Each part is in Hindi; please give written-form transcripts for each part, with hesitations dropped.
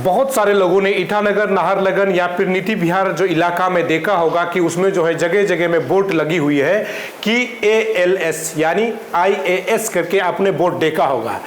बहुत सारे लोगों ने ईटानगर, नाहरलगन या फिर नीति विहार जो इलाका में देखा होगा कि उसमें जो है जगह जगह में बोर्ड लगी हुई है कि ALS यानी IAS करके आपने बोर्ड देखा होगा।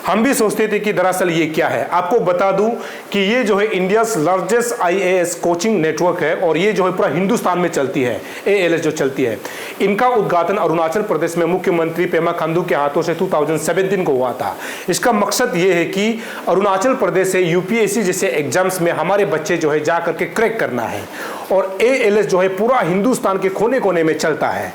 हम भी सोचते थे कि दरअसल ये क्या है। आपको बता दूं कि ये जो है India's largest IAS coaching network है और ये जो है पूरा हिंदुस्तान में चलती है। ALS जो चलती है, इनका उद्घाटन अरुणाचल प्रदेश में मुख्यमंत्री पेमा खांडू के हाथों से 2017 को हुआ था। इसका मकसद ये है कि अरुणाचल प्रदेश से UPSC जैसे एग्जाम्स में हमारे बच्चे जो है जा करके क्रैक करना है। और ALS जो है पूरा हिंदुस्तान के कोने कोने में चलता है।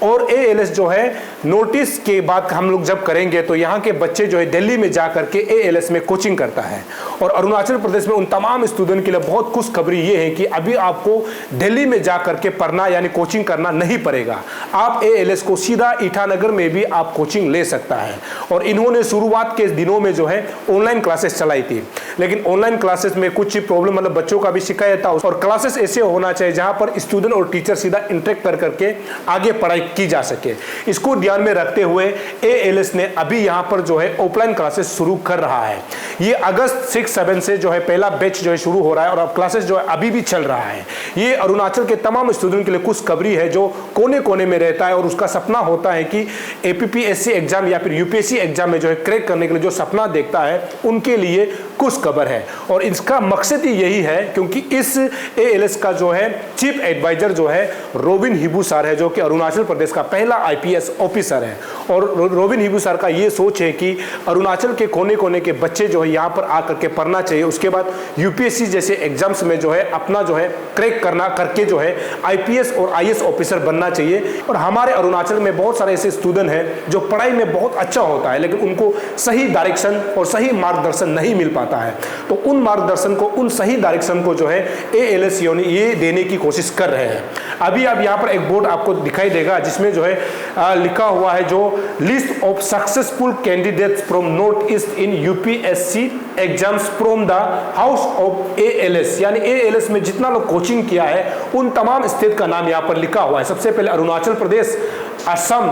और ALS जो है नोटिस के बाद हम लोग जब करेंगे तो यहाँ के बच्चे जो है दिल्ली में जा करके ALS में कोचिंग करता है। और अरुणाचल प्रदेश में उन तमाम स्टूडेंट के लिए बहुत खुशखबरी ये है कि अभी आपको दिल्ली में जा करके पढ़ना यानी कोचिंग करना नहीं पड़ेगा। आप ALS को सीधा ईटानगर में भी आप कोचिंग ले सकता है। और इन्होंने शुरुआत के दिनों में जो है ऑनलाइन क्लासेस चलाई थी, लेकिन ऑनलाइन क्लासेस में कुछ प्रॉब्लम मतलब बच्चों का भी शिकायत था। और क्लासेस ऐसे होना चाहिए जहाँ पर स्टूडेंट और टीचर सीधा इंटरेक्ट कर करके आगे पढ़ाई की जा सके। इसको ध्यान में रखते हुए ALS ने अभी यहां पर जो है ऑफलाइन क्लासेस शुरू कर रहा है। ये अगस्त 6-7 से जो है पहला बैच जो है शुरू हो रहा है और अब क्लासेस जो है अभी भी चल रहा है। ये अरुणाचल के तमाम स्टूडेंट के लिए खुशखबरी है जो कोने कोने में रहता है और उसका सपना होता है कि APPSC एग्जाम या फिर UPSC एग्जाम में जो है क्रैक करने के लिए जो सपना देखता है उनके लिए खुशखबर है। और इसका मकसद ही यही है क्योंकि इस ALS का जो है चीफ एडवाइजर जो है रोबिन हिबू सर है, जो कि अरुणाचल प्रदेश का पहला IPS ऑफिसर है। और रोबिन हिबू सर का ये सोच है कि अरुणाचल के कोने कोने के बच्चे जो है यहाँ पर आकर के पढ़ना चाहिए। उसके बाद UPSC जैसे एग्जाम्स में जो है अपना जो है क्रैक करना करके जो है IPS और IAS ऑफिसर बनना चाहिए। और हमारे अरुणाचल में बहुत सारे ऐसे स्टूडेंट हैं जो पढ़ाई में बहुत अच्छा होता है लेकिन उनको सही डायरेक्शन और सही मार्गदर्शन नहीं मिल पाता है। तो उन मार्गदर्शन को, उन सही डायरेक्शन को जो है ALS ये देने की कोशिश कर रहे हैं। अभी आप यहाँ पर एक बोर्ड आपको दिखाई देगा जिसमें जो है लिखा हुआ है जो list of successful candidates from north east in UPSC exams from the house of ALS यानी ALS में जितना लोग कोचिंग किया है उन तमाम स्टेट का नाम यहाँ पर लिखा हुआ है। सबसे पहले अरुणाचल प्रदेश, असम,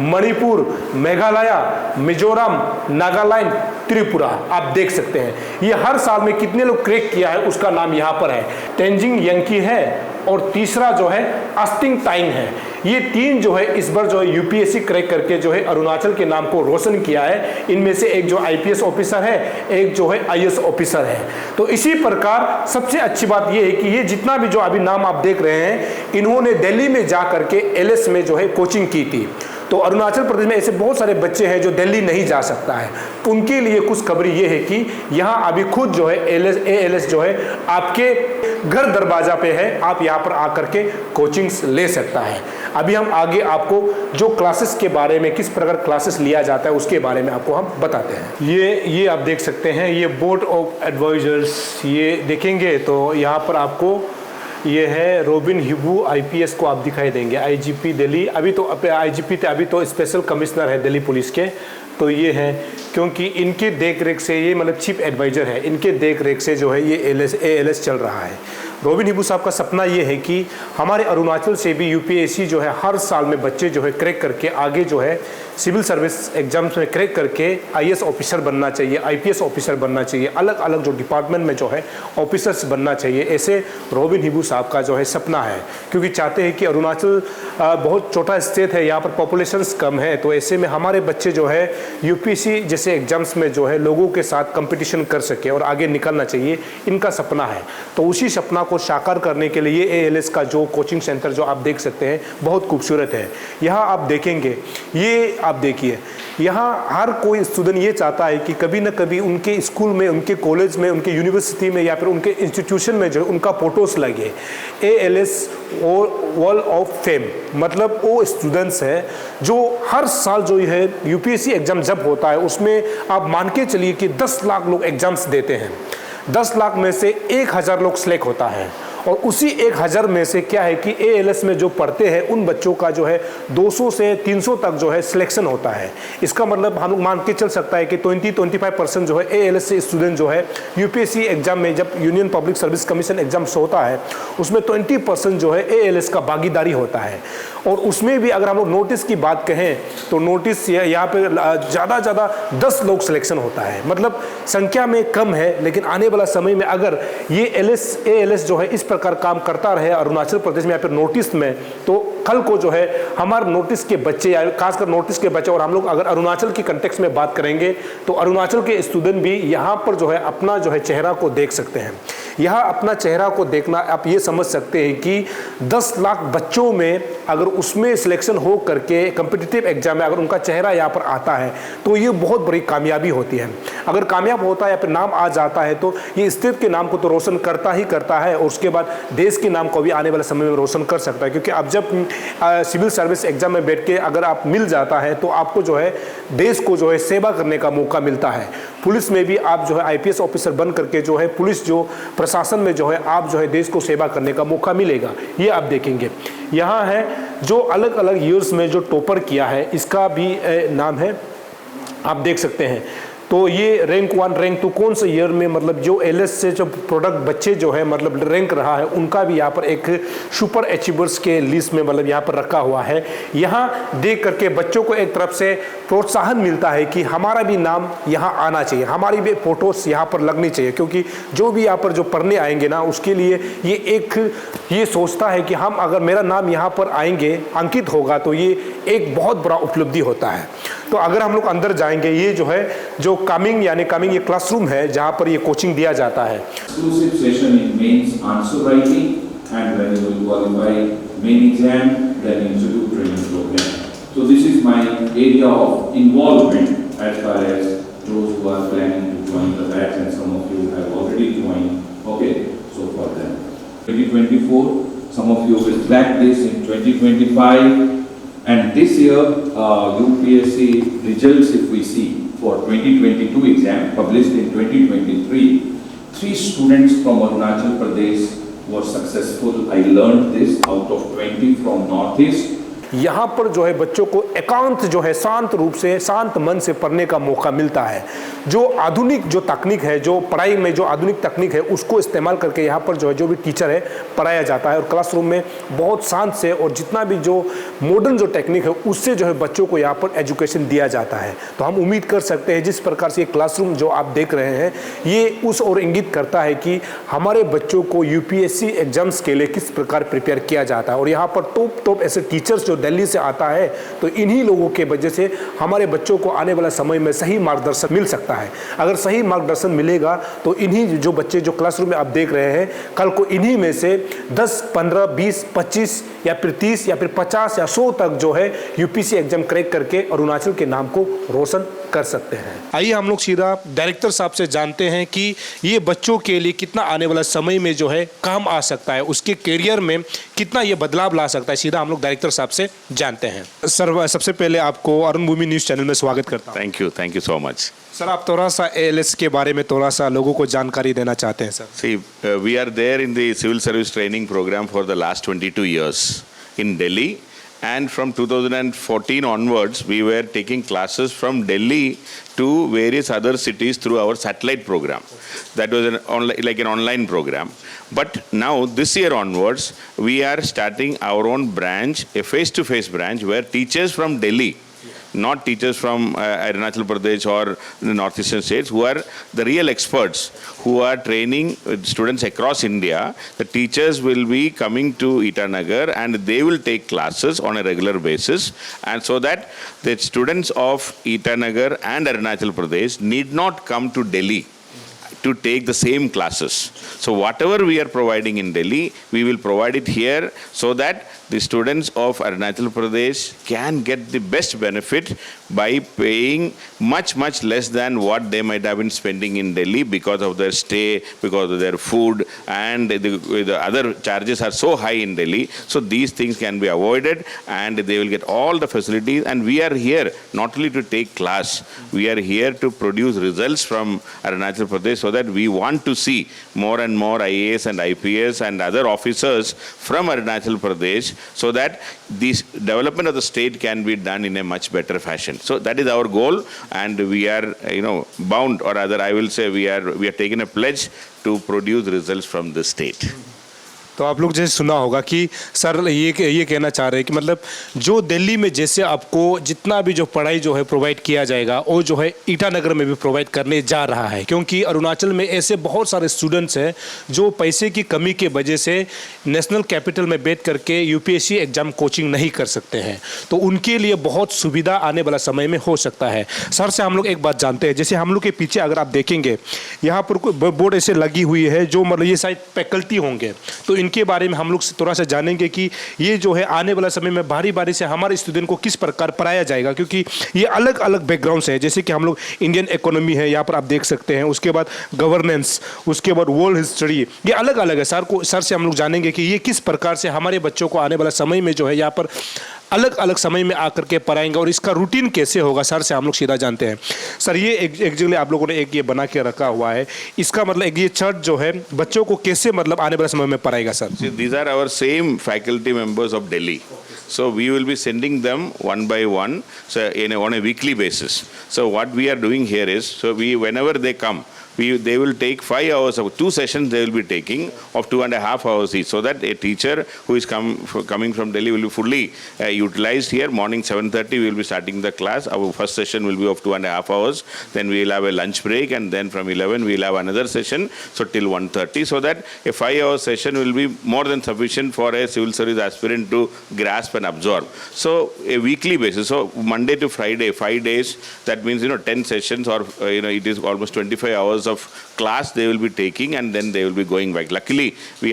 मणिपुर, मेघालय, मिजोरम, नागालैंड, त्रिपुरा। आप देख सकते हैं ये हर साल में कितने लोग क्रैक किया है उसका नाम यहाँ पर है। तेंजिंग यंकी है और तीसरा जो है अस्टिंग टाइंग है। ये तीन जो है इस बार जो है UPSC क्रैक करके जो है अरुणाचल के नाम को रोशन किया है। इनमें से एक जो IPS ऑफिसर है, एक जो है IAS ऑफिसर है। तो इसी प्रकार सबसे अच्छी बात ये है कि ये जितना भी जो अभी नाम आप देख रहे हैं इन्होंने दिल्ली में जा करके ALS में जो है कोचिंग की थी। तो अरुणाचल प्रदेश में ऐसे बहुत सारे बच्चे हैं जो दिल्ली नहीं जा सकता है, उनके लिए खुशखबरी ये है कि यहाँ अभी खुद जो है ALS जो है आपके घर दरवाजा पे है। आप यहाँ पर आकर के कोचिंग्स ले सकता है। अभी हम आगे आपको जो क्लासेस के बारे में, किस प्रकार क्लासेस लिया जाता है उसके बारे में आपको हम बताते हैं। ये आप देख सकते हैं, ये बोर्ड ऑफ एडवाइजर्स ये देखेंगे तो यहाँ पर आपको ये है रोबिन हिबू IPS को आप दिखाई देंगे। IGP दिल्ली, अभी तो IGP थे, अभी तो स्पेशल कमिश्नर है दिल्ली पुलिस के। तो ये है क्योंकि इनके देख रेख से, ये मतलब चीफ एडवाइजर है, इनके देख रेख से जो है ये ALS चल रहा है। रोबिन हिबू साहब का सपना ये है कि हमारे अरुणाचल से भी UPSC जो है हर साल में बच्चे जो है क्रैक करके आगे जो है सिविल सर्विस एग्जाम्स में क्रैक करके IAS ऑफिसर बनना चाहिए, IPS ऑफिसर बनना चाहिए, अलग अलग जो डिपार्टमेंट में जो है ऑफिसर्स बनना चाहिए। ऐसे रोबिन हिबू साहब का जो है सपना है क्योंकि चाहते हैं कि अरुणाचल बहुत छोटा स्टेट है, यहाँ पर पॉपुलेशंस कम है। तो ऐसे में हमारे बच्चे जो है UPSC जैसे एग्जाम्स में जो है लोगों के साथ कंपटीशन कर सके और आगे निकलना चाहिए, इनका सपना है। तो उसी सपना को साकार करने के लिए ALS का जो कोचिंग सेंटर जो आप देख सकते हैं बहुत खूबसूरत है। यहाँ आप देखेंगे, ये आप देखिए, यहाँ हर कोई स्टूडेंट ये चाहता है कि कभी ना कभी उनके स्कूल में, उनके कॉलेज में, उनके यूनिवर्सिटी में या फिर उनके इंस्टीट्यूशन में जो उनका फोटोस लगे। ALS वॉल ऑफ फेम मतलब वो स्टूडेंट्स है जो हर साल जो है UPSC एग्जाम जब होता है उसमें आप मान के चलिए कि 10 लाख लोग एग्जाम्स देते हैं। 10 लाख में से 1000 लोग सेलेक्ट होता है और उसी 1000 में से क्या है कि ALS में जो पढ़ते हैं उन बच्चों का जो है 200 से 300 तक जो है सिलेक्शन होता है। इसका मतलब हम मान के चल सकता है कि 20-25% जो है ALS से स्टूडेंट जो है UPSC एग्जाम में, जब union public service commission exams होता है उसमें 20% जो है ALS का भागीदारी होता है। और उसमें भी अगर हम लोग नोटिस की बात कहें तो नोटिस यहाँ पे ज़्यादा 10 लोग सिलेक्शन होता है, मतलब संख्या में कम है। लेकिन आने वाला समय में अगर ये ALS जो है इस प्रकार काम करता रहे अरुणाचल प्रदेश में या फिर नोटिस में, तो कल को जो है हमारे नोटिस के बच्चे या खासकर नोटिस के बच्चे, और हम लोग अगर अरुणाचल की कंटेक्स्ट में बात करेंगे तो अरुणाचल के स्टूडेंट भी यहाँ पर जो है अपना जो है चेहरा को देख सकते हैं। यहाँ अपना चेहरा को देखना आप ये समझ सकते हैं कि 10 लाख बच्चों में अगर उसमें सिलेक्शन हो करके कम्पिटिटिव एग्जाम में अगर उनका चेहरा यहाँ पर आता है तो ये बहुत बड़ी कामयाबी होती है। अगर कामयाब होता है या फिर नाम आ जाता है तो ये स्टेट के नाम को तो रोशन करता ही करता है, और उसके बाद देश के नाम को भी आने वाले समय में रोशन कर सकता है। क्योंकि अब जब सिविल सर्विस एग्जाम में बैठ के अगर आप मिल जाता है तो आपको जो है देश को जो है सेवा करने का मौका मिलता है। पुलिस में भी आप जो है IPS ऑफिसर बन करके जो है पुलिस जो प्रशासन में जो है आप जो है देश को सेवा करने का मौका मिलेगा, ये आप देखेंगे। यहाँ है जो अलग अलग ईयर्स में जो टॉपर किया है इसका भी नाम है, आप देख सकते हैं। तो ये रैंक 1 रैंक 2 कौन से ईयर में, मतलब जो ALS से जो प्रोडक्ट बच्चे जो है मतलब रैंक रहा है उनका भी यहाँ पर एक सुपर अचीवर्स के लिस्ट में मतलब यहाँ पर रखा हुआ है। यहाँ देख करके बच्चों को एक तरफ से प्रोत्साहन मिलता है कि हमारा भी नाम यहाँ आना चाहिए, हमारी भी फोटोस यहाँ पर लगनी चाहिए। क्योंकि जो भी यहाँ पर जो पढ़ने आएंगे ना उसके लिए ये सोचता है कि हम अगर मेरा नाम यहाँ पर आएंगे अंकित होगा तो ये एक बहुत बड़ा उपलब्धि होता है। तो अगर हम लोग अंदर जाएंगे, ये जो है जो कमिंग ये क्लासरूम है जहाँ पर ये कोचिंग दिया जाता है। Exclusive session in mains answer writing, and when you will qualify main exam, then institute training program. So this is my area of involvement as far as those who are planning to join the batch, and some of you have already joined. Okay, so for them 2024, some of you will track this in 2025. And this year, UPSC results, if we see, for 2022 exam published in 2023, 3 students from Arunachal Pradesh were successful. I learned this out of 20 from Northeast. यहाँ पर जो है बच्चों को एकांत जो है शांत रूप से शांत मन से पढ़ने का मौका मिलता है। जो आधुनिक जो तकनीक है, जो पढ़ाई में जो आधुनिक तकनीक है उसको इस्तेमाल करके यहाँ पर जो है जो भी टीचर है पढ़ाया जाता है, और क्लासरूम में बहुत शांत से और जितना भी जो मॉडर्न जो टेक्निक है उससे जो है बच्चों को यहाँ पर एजुकेशन दिया जाता है। तो हम उम्मीद कर सकते हैं जिस प्रकार से ये क्लासरूम जो आप देख रहे हैं ये उस ओर इंगित करता है कि हमारे बच्चों को UPSC एग्जाम्स के लिए किस प्रकार प्रिपेयर किया जाता है। और यहाँ पर टॉप ऐसे टीचर्स जो दिल्ली से आता है, तो इन्हीं लोगों के वजह से हमारे बच्चों को आने वाला समय में सही मार्गदर्शन मिल सकता है। अगर सही मार्गदर्शन मिलेगा तो इन्हीं जो बच्चे जो क्लासरूम में आप देख रहे हैं कल को इन्हीं में से 10, 15, 20, 25 या फिर 30 या फिर 50 या 100 तक जो है UPSC एग्जाम क्रैक करके अरुणाचल के नाम को रोशन कर सकते हैं। आइए हम लोग सीधा डायरेक्टर साहब से जानते हैं कि ये बच्चों के लिए कितना आने वाला समय में जो है काम आ सकता है, उसके करियर में कितना ये बदलाव ला सकता है, सीधा हम लोग डायरेक्टर साहब से जानते हैं। सर सबसे पहले आपको अरुण भूमि न्यूज़ चैनल में स्वागत करता हूँ। Thank you so much. Sir आप थोड़ा सा ALS के बारे में थोड़ा सा लोगों को जानकारी देना चाहते हैं sir. See, we are there in the civil service training program for the last 22 years in Delhi, and from 2014 onwards we were taking classes from Delhi to various other cities through our satellite program. That was an online program. But now this year onwards we are starting our own branch, a face-to-face branch where teachers from Delhi, not teachers from Arunachal Pradesh or the northeastern states, who are the real experts, who are training students across India. The teachers will be coming to Itanagar and they will take classes on a regular basis, and so that the students of Itanagar and Arunachal Pradesh need not come to Delhi to take the same classes. So whatever we are providing in Delhi, we will provide it here, so that the students of Arunachal Pradesh can get the best benefit by paying much less than what they might have been spending in Delhi because of their stay, because of their food, and the other charges are so high in Delhi. So these things can be avoided and they will get all the facilities. And we are here not only to take class, we are here to produce results from Arunachal Pradesh, so that we want to see more and more IAS and IPS and other officers from Arunachal Pradesh, so that this development of the state can be done in a much better fashion. So that is our goal, and we are bound, or rather I will say we are taking a pledge to produce results from the state. तो आप लोग जैसे सुना होगा कि सर ये कहना चाह रहे हैं कि मतलब जो दिल्ली में जैसे आपको जितना भी जो पढ़ाई जो है प्रोवाइड किया जाएगा वो जो है ईटानगर में भी प्रोवाइड करने जा रहा है, क्योंकि अरुणाचल में ऐसे बहुत सारे स्टूडेंट्स हैं जो पैसे की कमी के वजह से नेशनल कैपिटल में बैठ करके यूपीएससी एग्जाम कोचिंग नहीं कर सकते हैं। तो उनके लिए बहुत सुविधा आने वाला समय में हो सकता है। सर से हम लोग एक बात जानते हैं, जैसे हम लोग के पीछे अगर आप देखेंगे यहाँ पर कोई बोर्ड ऐसे लगी हुई है जो मतलब ये शायद फैकल्टी होंगे, तो इनके बारे में हम लोग थोड़ा सा जानेंगे कि ये जो है आने वाला समय में बारी बारी से हमारे स्टूडेंट को किस प्रकार पढ़ाया जाएगा, क्योंकि ये अलग अलग बैकग्राउंड से है। जैसे कि हम लोग इंडियन इकोनॉमी है यहाँ पर आप देख सकते हैं, उसके बाद गवर्नेंस, उसके बाद वर्ल्ड हिस्ट्री, ये अलग अलग है। सर से हम लोग जानेंगे कि ये किस प्रकार से हमारे बच्चों को आने वाला समय में जो है यहाँ पर अलग अलग समय में आकर के पढ़ाएंगे और इसका रूटीन कैसे होगा। सर से हम लोग सीधा जानते हैं। सर ये एक जगह आप लोगों ने एक ये बना के रखा हुआ है, इसका मतलब एक ये चार्ट जो है बच्चों को कैसे मतलब आने वाले समय में पढ़ाएगा sir? These are our same faculty members of Delhi. So we will be sending them one by one, so on a weekly basis. So what we are doing here is, so whenever they come, they will take 5 hours of 2 sessions they will be taking of 2.5 hours each, so that a teacher who is coming from Delhi will be fully utilized here. Morning 7:30 we will be starting the class. Our first session will be of 2.5 hours. Then we will have a lunch break, and then from 11 we will have another session, so till 1:30, so that a 5-hour session will be more than sufficient for a civil service aspirant to grasp and absorb. So a weekly basis, so Monday to Friday, 5 days, that means 10 sessions, or it is almost 25 hours of class they will be taking, and then they will be going back. Luckily,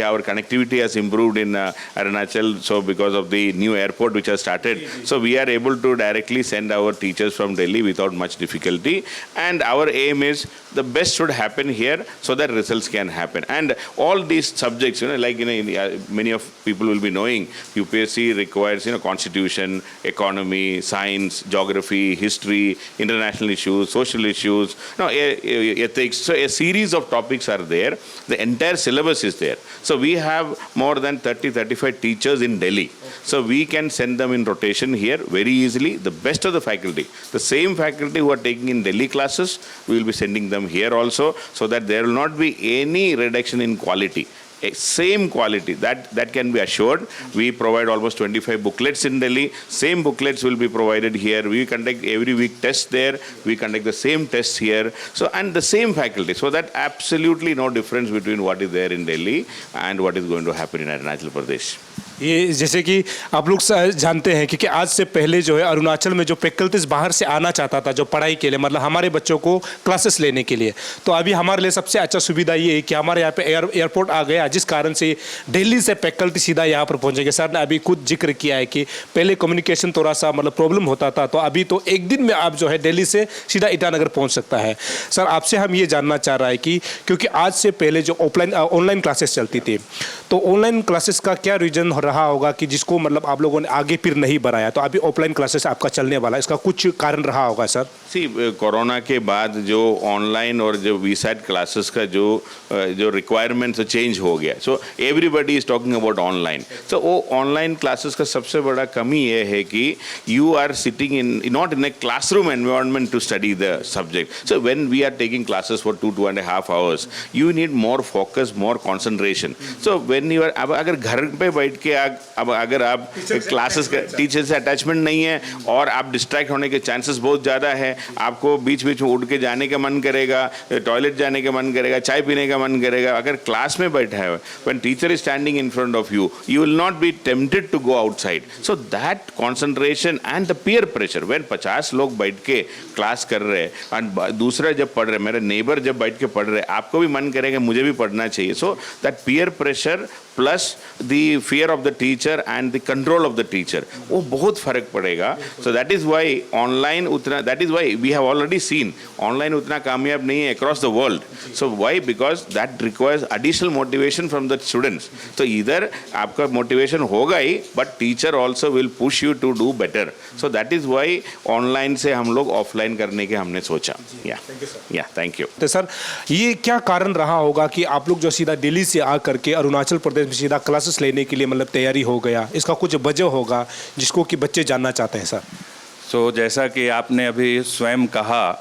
our connectivity has improved in Arunachal, so because of the new airport which has started, so we are able to directly send our teachers from Delhi without much difficulty. And our aim is the best should happen here, so that results can happen. And all these subjects, many of people will be knowing, UPSC requires constitution, economy, science, geography, history, international issues, social issues, ethics. So a series of topics are there. The entire syllabus is there. So we have more than 30-35 teachers in Delhi. So we can send them in rotation here very easily. The best of the faculty, the same faculty who are taking in Delhi classes, we will be sending them here also, so that there will not be any reduction in quality. Same quality that can be assured. We provide almost 25 booklets in Delhi. Same booklets will be provided here. We conduct every week tests there. We conduct the same tests here. So, and the same faculty. So that absolutely no difference between what is there in Delhi and what is going to happen in Arunachal Pradesh. ये जैसे कि आप लोग जानते हैं कि आज से पहले जो है अरुणाचल में जो फैकल्टीज बाहर से आना चाहता था जो पढ़ाई के लिए, मतलब हमारे बच्चों को क्लासेस लेने के लिए, तो अभी हमारे लिए सबसे अच्छा सुविधा ये है कि हमारे यहाँ पे एयरपोर्ट आ गया, जिस कारण से दिल्ली से फैकल्टी सीधा यहाँ पर पहुँचेंगे। सर ने अभी खुद जिक्र किया है कि पहले कम्युनिकेशन थोड़ा सा मतलब प्रॉब्लम होता था, तो अभी तो एक दिन में आप जो है दिल्ली से सीधा ईटानगर पहुँच सकता है। सर आपसे हम ये जानना चाह रहा है कि क्योंकि आज से पहले जो ऑनलाइन क्लासेस चलती थी, तो ऑनलाइन क्लासेस का क्या रीजन रहा होगा कि जिसको मतलब आप लोगों ने आगे फिर नहीं बढ़ाया, तो अभी ऑफलाइन क्लासेस आपका चलने वाला है, इसका कुछ कारण रहा होगा सर? कोरोना के बाद जो ऑनलाइन और जो वीसैट क्लासेस का जो रिक्वायरमेंट्स चेंज हो गया, so everybody is talking about online. So वो ऑनलाइन क्लासेस का सबसे बड़ा कमी ये है कि you are sitting in not in a classroom environment to study the subject. So when we are taking classes for 2.5 hours, you need more focus, more concentration. So when you are, अब अगर घर पे बैठ के अब अगर आप क्लासेस का टीचर से अटैचमेंट नहीं है और आप डिस्ट्रैक्ट होने के चांसेस बहुत ज़्यादा है, आपको बीच बीच में उठ के जाने का मन करेगा, टॉयलेट जाने का मन करेगा, चाय पीने का मन करेगा। अगर क्लास में बैठा है, when teacher is standing in front of you, you will not be tempted to go outside. So that concentration and the peer pressure, when 50 लोग बैठ के क्लास कर रहे हैं और दूसरा जब पढ़ रहे, मेरे नेबर जब बैठ के पढ़ रहे, आपको भी मन करेगा मुझे भी पढ़ना चाहिए। So that peer pressure plus the fear of the teacher and the control of the teacher, वो बहुत फर्क पड़ेगा। So that is why online उतना, that is why we have already seen online उतना कामयाब नहीं है across the world. So why? Because that requires additional motivation from the students. तो इधर आपका मोटिवेशन होगा ही, but teacher also will push you to do better. So that is why online से हम लोग ऑफलाइन करने के हमने सोचा। या थैंक यू। तो सर ये क्या कारण रहा होगा कि आप लोग जो सीधा दिल्ली से आ करके अरुणाचल प्रदेश में सीधा क्लासेस लेने के लिए मतलब तैयारी हो गया, इसका कुछ वजह होगा जिसको कि बच्चे जानना चाहते हैं सर? जैसा कि आपने अभी स्वयं कहा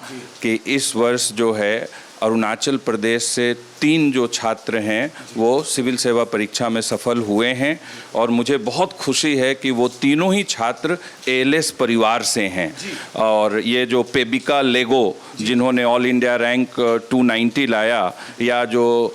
कि इस वर्ष जो है अरुणाचल प्रदेश से 3 जो छात्र हैं वो सिविल सेवा परीक्षा में सफल हुए हैं और मुझे बहुत खुशी है कि वो तीनों ही छात्र एएलएस परिवार से हैं। और ये जो पेबिका लेगो जिन्होंने ऑल इंडिया रैंक 290 लाया, या जो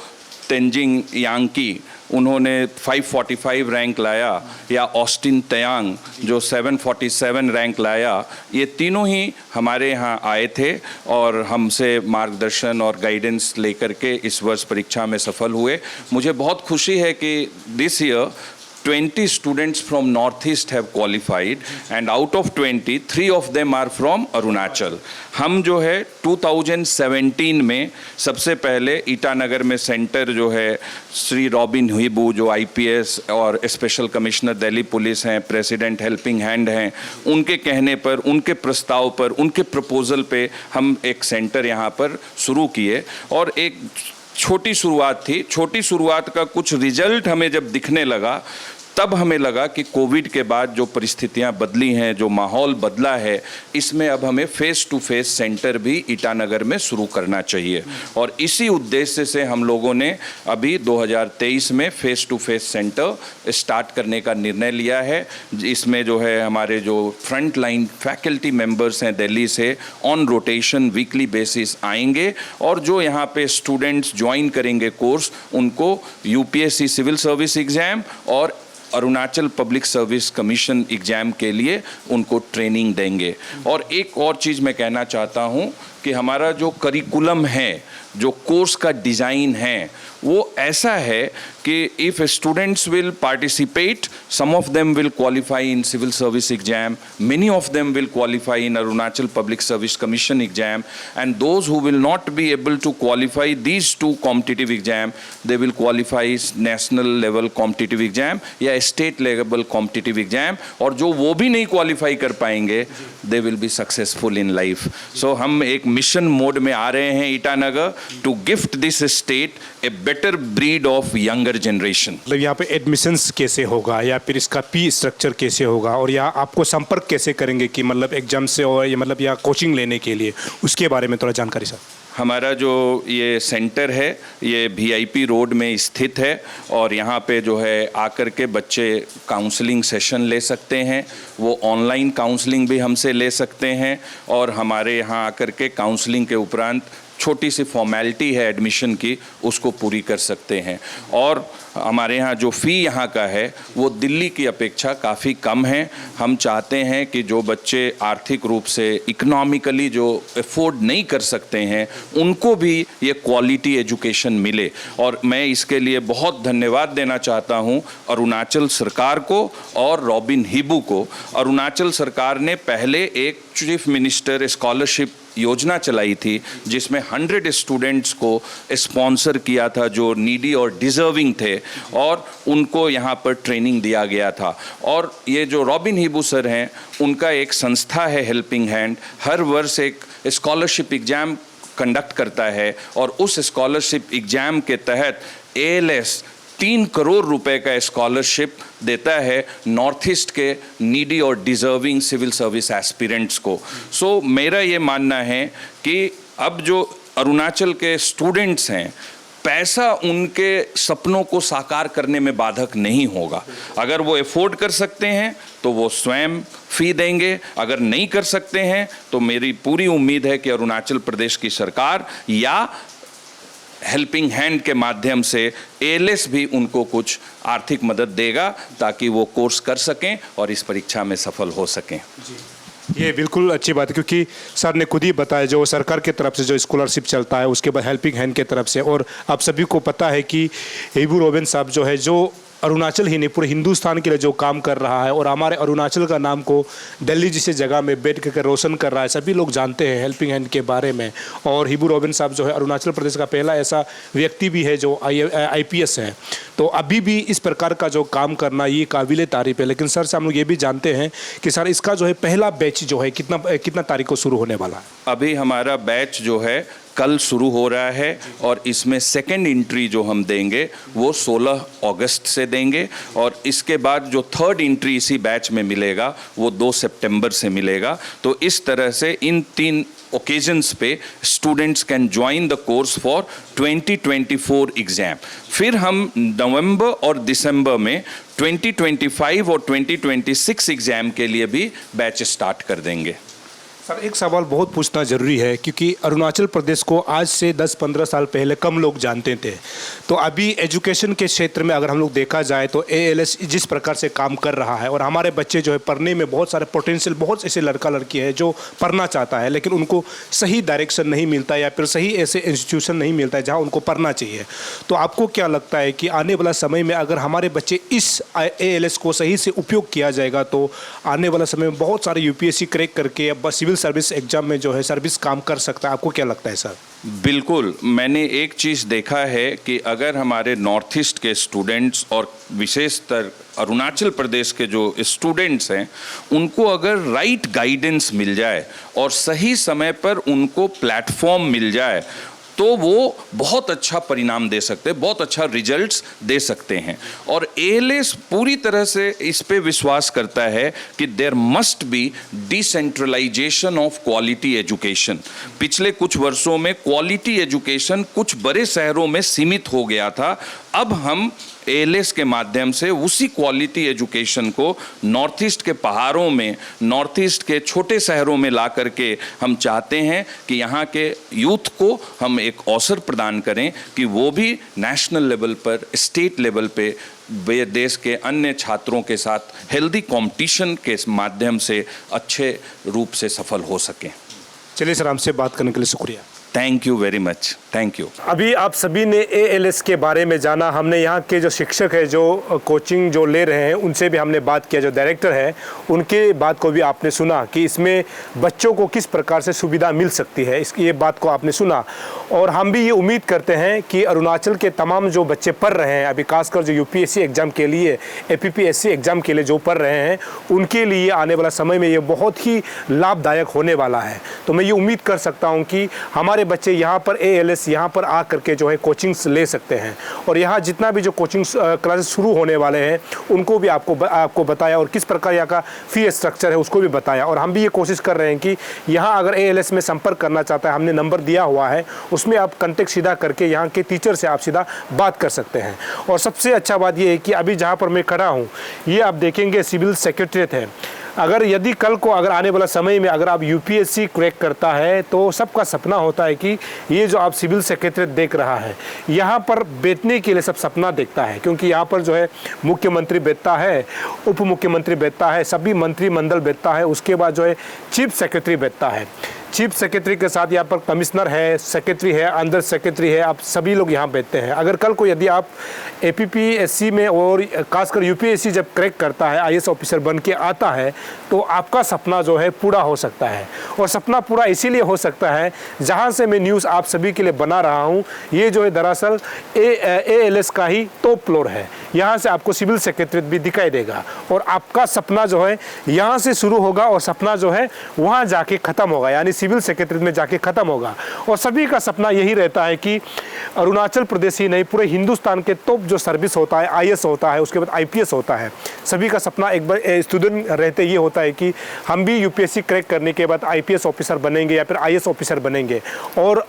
तेंजिंग यांकी उन्होंने 545 रैंक लाया, या ऑस्टिन तयांग जो 747 रैंक लाया, ये तीनों ही हमारे यहाँ आए थे और हमसे मार्गदर्शन और गाइडेंस लेकर के इस वर्ष परीक्षा में सफल हुए। मुझे बहुत खुशी है कि this year 20 students from Northeast have qualified and out of 20, 3 of them are from Arunachal. हम जो है 2017 में सबसे पहले ईटानगर में सेंटर जो है श्री रॉबिन हिबू जो आईपीएस और स्पेशल कमिश्नर दिल्ली पुलिस हैं, प्रेसिडेंट हेल्पिंग हैंड हैं, उनके कहने पर, उनके प्रस्ताव पर, उनके प्रपोजल पे हम एक सेंटर यहाँ पर शुरू किए और एक छोटी शुरुआत थी। छोटी शुरुआत का कुछ रिजल्ट हमें जब दिखने लगा तब हमें लगा कि कोविड के बाद जो परिस्थितियां बदली हैं, जो माहौल बदला है, इसमें अब हमें फेस टू फेस सेंटर भी ईटानगर में शुरू करना चाहिए। और इसी उद्देश्य से हम लोगों ने अभी 2023 में face to face centre start करने का निर्णय लिया है। इसमें जो है हमारे जो फ्रंट लाइन फैकल्टी मेंबर्स हैं दिल्ली से ऑन रोटेशन वीकली बेसिस आएंगे और जो यहाँ पे स्टूडेंट्स ज्वाइन करेंगे कोर्स, उनको यूपीएससी सिविल सर्विस एग्जाम और Arunachal public service commission exam के लिए उनको ट्रेनिंग देंगे। और एक और चीज़ मैं कहना चाहता हूँ कि हमारा जो करिकुलम है, जो कोर्स का डिज़ाइन है, वो ऐसा है कि if students will participate, some of them will qualify in civil service exam, many of them will qualify in Arunachal public service commission exam, and those who will not be able to qualify these 2 competitive exam, they will qualify national level competitive exam या स्टेट लेवल कॉम्पिटिटिव एग्जाम, और जो वो भी नहीं क्वालिफाई कर पाएंगे they will be successful in life. So हम एक मिशन मोड में आ रहे हैं Itanagar to gift this state a better breed of younger generation. मतलब यहाँ पे एडमिशंस कैसे होगा या फिर इसका फी स्ट्रक्चर कैसे होगा और यहाँ आपको संपर्क कैसे करेंगे कि मतलब एग्जाम से और ये मतलब यहाँ कोचिंग लेने के लिए, उसके बारे में थोड़ा जानकारी सर। हमारा जो ये सेंटर है ये वीआईपी रोड में स्थित है और यहाँ पे जो है आकर के बच्चे काउंसलिंग सेशन ले सकते हैं, वो ऑनलाइन काउंसलिंग भी हमसे ले सकते हैं और हमारे यहाँ आकर के काउंसलिंग के उपरांत छोटी सी फॉर्मेलिटी है एडमिशन की, उसको पूरी कर सकते हैं। और हमारे यहाँ जो फ़ी यहाँ का है वो दिल्ली की अपेक्षा काफ़ी कम है। हम चाहते हैं कि जो बच्चे आर्थिक रूप से इकोनॉमिकली जो अफोर्ड नहीं कर सकते हैं उनको भी ये क्वालिटी एजुकेशन मिले। और मैं इसके लिए बहुत धन्यवाद देना चाहता हूँ अरुणाचल सरकार को और रॉबिन हिबू को। अरुणाचल सरकार ने पहले एक चीफ मिनिस्टर स्कॉलरशिप योजना चलाई थी जिसमें 100 स्टूडेंट्स को स्पॉन्सर किया था जो नीडी और डिज़र्विंग थे और उनको यहाँ पर ट्रेनिंग दिया गया था। और ये जो रॉबिन हिबू सर हैं उनका एक संस्था है हेल्पिंग हैंड, हर वर्ष एक स्कॉलरशिप एग्ज़ाम कंडक्ट करता है और उस स्कॉलरशिप एग्ज़ाम के तहत एएलएस 3 करोड़ रुपए का स्कॉलरशिप देता है नॉर्थ ईस्ट के नीडी और डिज़र्विंग सिविल सर्विस एस्पिरेंट्स को। सो मेरा ये मानना है कि अब जो अरुणाचल के स्टूडेंट्स हैं, पैसा उनके सपनों को साकार करने में बाधक नहीं होगा। अगर वो अफोर्ड कर सकते हैं तो वो स्वयं फ़ी देंगे, अगर नहीं कर सकते हैं तो मेरी पूरी उम्मीद है कि अरुणाचल प्रदेश की सरकार या हेल्पिंग हैंड के माध्यम से एएलएस भी उनको कुछ आर्थिक मदद देगा ताकि वो कोर्स कर सकें और इस परीक्षा में सफल हो सकें। ये बिल्कुल अच्छी बात है क्योंकि सर ने खुद ही बताया जो सरकार की तरफ से जो स्कॉलरशिप चलता है उसके बाद हेल्पिंग हैंड की तरफ से, और आप सभी को पता है कि हिबू रॉबिन साहब जो है जो अरुणाचल ही नहीं पूरे हिंदुस्तान के लिए जो काम कर रहा है और हमारे अरुणाचल का नाम को दिल्ली जैसी जगह में बैठ कर रोशन कर रहा है, सभी लोग जानते हैं हेल्पिंग हैंड के बारे में। और हिबू रॉबिन साहब जो है अरुणाचल प्रदेश का पहला ऐसा व्यक्ति भी है जो आईपीएस है। तो अभी भी इस प्रकार का जो काम करना ये काबिल तारीफ है। लेकिन सर से हम लोग ये भी जानते हैं कि सर इसका जो है पहला बैच जो है कितना तारीख को शुरू होने वाला है? अभी हमारा बैच जो है कल शुरू हो रहा है और इसमें सेकेंड एंट्री जो हम देंगे वो 16 अगस्त से देंगे और इसके बाद जो थर्ड एंट्री इसी बैच में मिलेगा वो 2 सितंबर से मिलेगा। तो इस तरह से इन 3 ओकेजन्स पे students can join the course for 2024 exam. फिर हम नवंबर और दिसंबर में 2025 और 2026 एग्जाम के लिए भी बैच स्टार्ट कर देंगे। सर एक सवाल बहुत पूछना ज़रूरी है क्योंकि अरुणाचल प्रदेश को आज से 10-15 साल पहले कम लोग जानते थे। तो अभी एजुकेशन के क्षेत्र में अगर हम लोग देखा जाए तो ALS जिस प्रकार से काम कर रहा है और हमारे बच्चे जो है पढ़ने में बहुत सारे पोटेंशियल, बहुत ऐसे लड़का लड़की है जो पढ़ना चाहता है लेकिन उनको सही डायरेक्शन नहीं मिलता या फिर सही ऐसे इंस्टीट्यूशन नहीं मिलता है जहाँ उनको पढ़ना चाहिए। तो आपको क्या लगता है कि आने वाला समय में अगर हमारे बच्चे इस ALS को सही से उपयोग किया जाएगा तो आने वाला समय में बहुत सारे UPSC क्रैक करके या सिविल सर्विस एग्जाम में जो है सर्विस काम कर सकता है? आपको क्या लगता है सर? बिल्कुल, मैंने एक चीज़ देखा है कि अगर हमारे नॉर्थ ईस्ट के स्टूडेंट्स और विशेषतर अरुणाचल प्रदेश के जो स्टूडेंट्स हैं उनको अगर राइट गाइडेंस मिल जाए और सही समय पर उनको प्लेटफॉर्म मिल जाए तो वो बहुत अच्छा परिणाम दे सकते हैं, बहुत अच्छा रिजल्ट्स दे सकते हैं। और ALS पूरी तरह से इस पे विश्वास करता है कि there must be decentralisation of quality education. पिछले कुछ वर्षों में क्वालिटी एजुकेशन कुछ बड़े शहरों में सीमित हो गया था। अब हम ALS के माध्यम से उसी क्वालिटी एजुकेशन को नॉर्थ ईस्ट के पहाड़ों में, नॉर्थ ईस्ट के छोटे शहरों में ला करके हम चाहते हैं कि यहाँ के यूथ को हम एक अवसर प्रदान करें कि वो भी नेशनल लेवल पर, स्टेट लेवल पे देश के अन्य छात्रों के साथ हेल्दी कंपटीशन के माध्यम से अच्छे रूप से सफल हो सकें। चलिए सर, हमसे बात करने के लिए शुक्रिया। Thank you very much. Thank you. अभी आप सभी ने ALS के बारे में जाना। हमने यहाँ के जो शिक्षक है जो कोचिंग जो ले रहे हैं उनसे भी हमने बात किया, जो डायरेक्टर है उनके बात को भी आपने सुना कि इसमें बच्चों को किस प्रकार से सुविधा मिल सकती है, ये बात को आपने सुना। और हम भी ये उम्मीद करते हैं कि अरुणाचल के तमाम जो बच्चे पढ़ रहे हैं अभी, खासकर जो UPSC एग्ज़ाम के लिए, APPSC एग्ज़ाम के लिए जो पढ़ रहे हैं उनके लिए आने वाला समय में ये बहुत ही लाभदायक होने वाला है। तो मैं ये उम्मीद कर सकता हूँ कि हमारे बच्चे यहाँ पर ALS यहाँ पर आ करके जो है कोचिंग्स ले सकते हैं। और यहाँ जितना भी जो कोचिंग क्लासेस शुरू होने वाले हैं उनको भी आपको बताया और किस प्रकार यहाँ का फी स्ट्रक्चर है उसको भी बताया। और हम भी ये कोशिश कर रहे हैं कि यहाँ अगर ALS में संपर्क करना चाहता है, हमने नंबर दिया हुआ है, उसमें आप कॉन्टेक्ट सीधा करके यहाँ के टीचर से आप सीधा बात कर सकते हैं। और सबसे अच्छा बात ये है कि अभी जहाँ पर मैं खड़ा हूँ ये आप देखेंगे सिविल सेक्रेटरीट है। अगर यदि कल को अगर आने वाला समय में अगर आप UPSC क्रैक करता है तो सबका सपना होता है कि ये जो आप सिविल सेक्रेटरीट देख रहा है यहाँ पर बैठने के लिए सब सपना देखता है, क्योंकि यहाँ पर जो है मुख्यमंत्री बैठता है, उप मुख्यमंत्री बैठता है, सभी मंत्रिमंडल बैठता है, उसके बाद जो है चीफ सेक्रेटरी बैठता है। चीफ सेक्रेटरी के साथ यहाँ पर कमिश्नर है, सेक्रेटरी है, अंडर सेक्रेटरी है, आप सभी लोग यहाँ बैठते हैं। अगर कल को यदि आप APPSC में और खासकर UPSC जब क्रैक करता है, IAS ऑफिसर बन के आता है तो आपका सपना जो है पूरा हो सकता है। और सपना पूरा इसीलिए हो सकता है, जहाँ से मैं न्यूज़ आप सभी के लिए बना रहा हूँ ये जो है दरअसल ALS का ही टॉप फ्लोर है। यहाँ से आपको सिविल सेक्रेटरीट भी दिखाई देगा और आपका सपना जो है यहाँ से शुरू होगा और सपना जो है वहाँ जाके ख़त्म होगा, यानी सिविल सेक्रेटरीट में जाके ख़त्म होगा। और सभी का सपना यही रहता है कि अरुणाचल प्रदेश ही नहीं, पूरे हिंदुस्तान के टॉप जो सर्विस होता है, IAS होता है, उसके बाद IPS होता है, सभी का सपना एक बार स्टूडेंट रहते ये होता है कि हम भी UPSC क्रैक करने के बाद IPS ऑफिसर बनेंगे या फिर IAS ऑफिसर बनेंगे और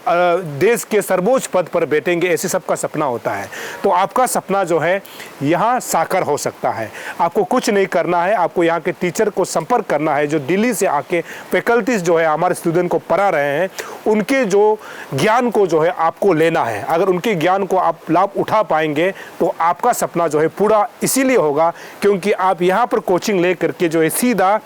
देश के सर्वोच्च पद पर बैठेंगे, ऐसे सबका सपना होता है। तो आपका सपना जो है यहाँ साकार हो सकता है। आपको कुछ नहीं करना है, आपको यहाँ के टीचर को संपर्क करना है जो दिल्ली से आके फैकल्टीज जो है हमारे स्टूडेंट को पढ़ा रहे हैं, उनके जो ज्ञान को जो है आपको लेना है। अगर उनके ज्ञान को आप लाभ उठा पाएंगे तो आपका सपना जो है पूरा इसीलिए होगा क्योंकि आप यहाँ पर कोचिंग ले करके जो है सीधा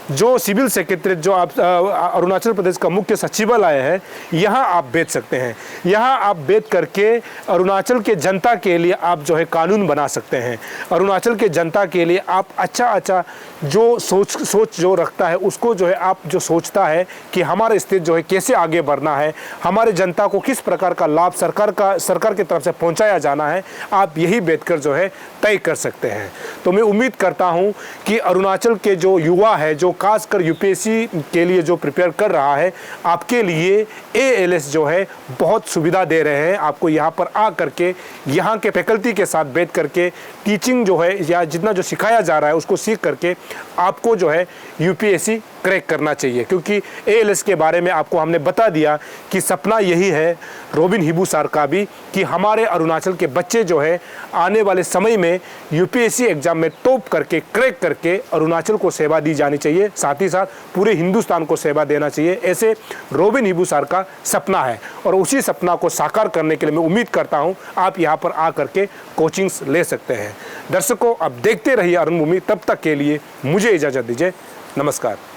जो सिविल सेक्रेटरीट जो आप अरुणाचल प्रदेश का मुख्य सचिवालय है यहाँ आप बैठ सकते हैं। यहाँ आप बैठ करके अरुणाचल के जनता के लिए आप जो है कानून बना सकते हैं। अरुणाचल के जनता के लिए आप अच्छा जो सोच जो रखता है उसको जो है आप जो सोचता है कि हमारा स्टेट जो है कैसे आगे बढ़ना है, हमारे जनता को किस प्रकार का लाभ सरकार की तरफ से पहुँचाया जाना है, आप यही बैठकर जो है तय कर सकते हैं। तो मैं उम्मीद करता हूँ कि अरुणाचल के जो युवा है, जो खासकर यूपीएससी के लिए जो प्रिपेयर कर रहा है, आपके लिए ALS जो है बहुत सुविधा दे रहे हैं। आपको यहाँ पर आ करके यहाँ के फैकल्टी के साथ बैठ करके टीचिंग जो है या जितना जो सिखाया जा रहा है उसको सीख करके आपको जो है यूपीएससी क्रैक करना चाहिए, क्योंकि ALS के बारे में आपको हमने बता दिया कि सपना यही है रोबिन हिबू सर का भी कि हमारे अरुणाचल के बच्चे जो है आने वाले समय में यूपीएससी एग्जाम में टॉप करके क्रैक करके अरुणाचल को सेवा दी जानी चाहिए, साथ ही साथ पूरे हिंदुस्तान को सेवा देना चाहिए। ऐसे रोबिन हिबू सर का सपना है और उसी सपना को साकार करने के लिए मैं उम्मीद करता हूं आप यहां पर आ करके कोचिंग्स ले सकते हैं। दर्शकों, अब देखते रहिए अरुण भूमि, तब तक के लिए मुझे इजाज़त दीजिए। नमस्कार।